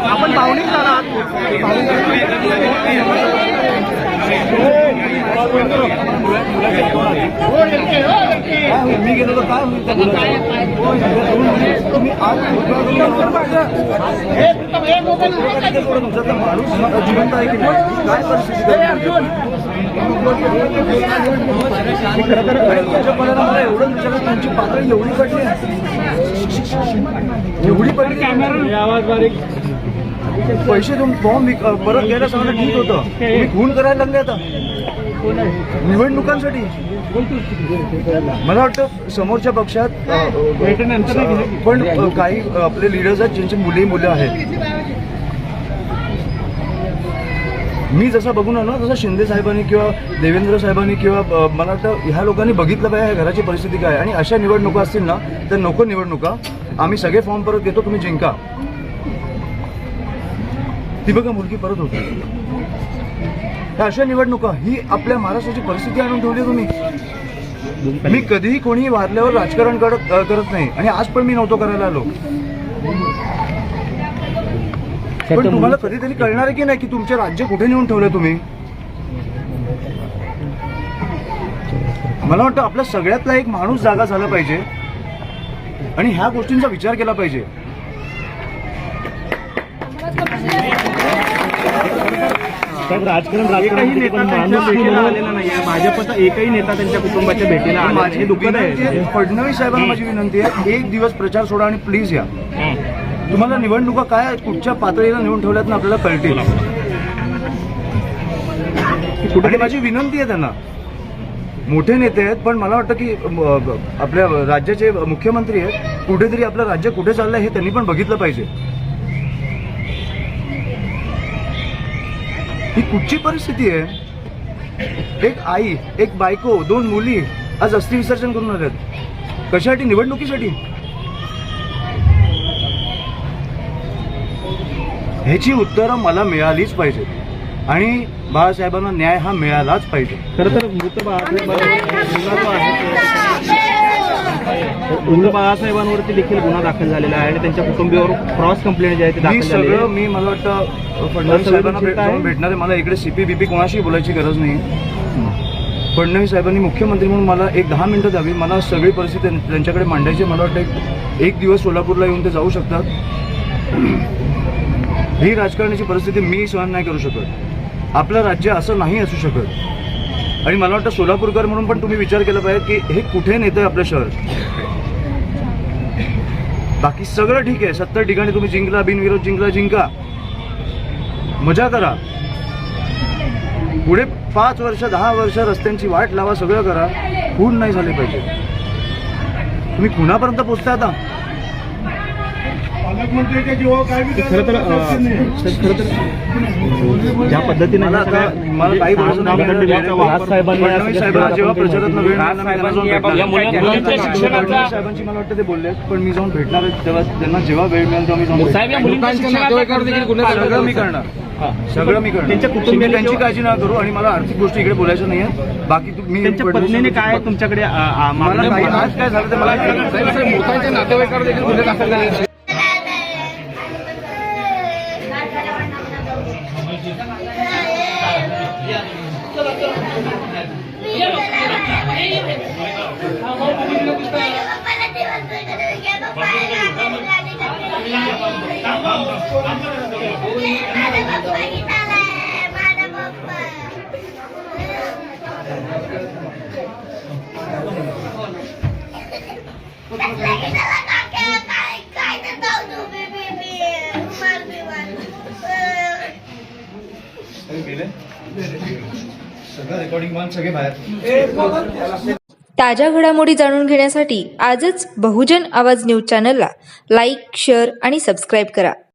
आपण पाहुणे मी गेलो काय माणूस जिवंत आहे की काय परिस्थिती खरं तर मला एवढं विचारलं त्यांची पातळी एवढी पडली एवढी पडली आवाज बारीक पैसे देऊन फॉर्म परत घ्यायला सांगणं ठीक होतं तुम्ही खून करायला लागले आता निवडणुकांसाठी मला वाटतं समोरच्या पक्षात पण काही आपले लिडर्स आहेत ज्यांची मुलं आहेत मी जसं बघून आलो तसं शिंदे साहेबांनी किंवा देवेंद्र साहेबांनी किंवा मला वाटतं ह्या लोकांनी बघितलं पाहिजे ह्या घराची परिस्थिती काय आणि अशा निवडणुका असतील ना तर नको निवडणुका आम्ही सगळे फॉर्म परत घेतो तुम्ही जिंका ती बघा मुलगी परत होती अशा निवडणुका ही आपल्या महाराष्ट्राची परिस्थिती आणून ठेवली तुम्ही मी कधीही कोणीही वारल्यावर राजकारण करत नाही आणि आज पण मी नव्हतो करायला आलो पण तुम्हाला कधीतरी कळणार आहे की नाही की तुमचे राज्य कुठे नेऊन ठेवलं तुम्ही मला वाटतं आपल्या सगळ्यातला एक माणूस जागा झाला पाहिजे आणि ह्या गोष्टींचा विचार केला पाहिजे राजकारण एकही नेता त्यांच्या भेटीला आलेला नाहीये भाजपचा एकही नेता त्यांच्या कुटुंबाच्या भेटीला माझी दुःखद आहे फडणवीस साहेबांना माझी विनंती आहे एक दिवस प्रचार सोडा आणि प्लीज या तुम्हाला निवडणुका काय कुठच्या पातळीला नेऊन ठेवल्यात ना आपल्याला कळतील कुठे माझी विनंती आहे त्यांना मोठे नेते आहेत पण मला वाटतं की आपल्या राज्याचे मुख्यमंत्री आहेत कुठेतरी आपलं राज्य कुठे चाललंय हे त्यांनी पण बघितलं पाहिजे ही कुठची परिस्थिती आहे एक आई एक बायको 2 मुली आज अस्थि विसर्जन करून आल्यात कशासाठी निवडणुकीसाठी ह्याची उत्तरं मला मिळालीच पाहिजे आणि बाळासाहेबांना न्याय हा मिळालाच पाहिजे खरं तर मृत बाळासाहेबांवरती देखील गुन्हा दाखल झालेला आहे आणि त्यांच्या कुटुंबियावर क्रॉस कंप्लेंट जे आहे ते दाखल झाली आहे मी मला वाटतं फडणवीस साहेबांना भेटणार आहे मला इकडे सीपी कोणाशी बोलायची गरज नाही फडणवीस साहेबांनी मुख्यमंत्री म्हणून मला एक 10 मिनिटं द्यावी मला सगळी परिस्थिती त्यांच्याकडे मांडायची मला वाटतं एक दिवस सोलापूरला येऊन ते जाऊ शकतात ही राजकारणाची परिस्थिती मी सहन नाही करू शकत आपलं राज्य असं नाही असू शकत आणि मला वाटतं सोलापूरकर म्हणून पण तुम्ही विचार केला पाहिजे की हे कुठे नेतंय आपलं शहर बाकी सगळं ठीक आहे 70 ठिकाणी तुम्ही जिंकला बिनविरोध जिंका मजा करा पुढे 5 वर्ष 10 वर्ष रस्त्यांची वाट लावा सगळं करा खून नाही झाले पाहिजे तुम्ही खुनापर्यंत पोहोचता आता खरं तर ज्या पद्धतीने मला काही फडणवीस साहेबांना जेव्हा प्रचारात वेळ साहेबांची मला वाटतं ते बोलले पण मी जाऊन भेटणार तेव्हा त्यांना जेव्हा वेळ मिळेल तेव्हा मी सगळं मी करणार त्यांच्या कुटुंबियांची काळजी ना करू आणि मला आर्थिक गोष्टी इकडे बोलायच्या नाहीये बाकी मी त्यांच्या पत्नीने काय तुमच्याकडे मला काही आज काय झालं ते मला नातेवाईकांवर देखील गुन्हे दाखल झाले सगळं रेकॉर्डिंग मान सगळे बाहेर. ताज्या घडामोडी जाणून घेण्यासाठी आजच बहुजन आवाज न्यूज चॅनलला लाईक, शेअर आणि सबस्क्राईब करा.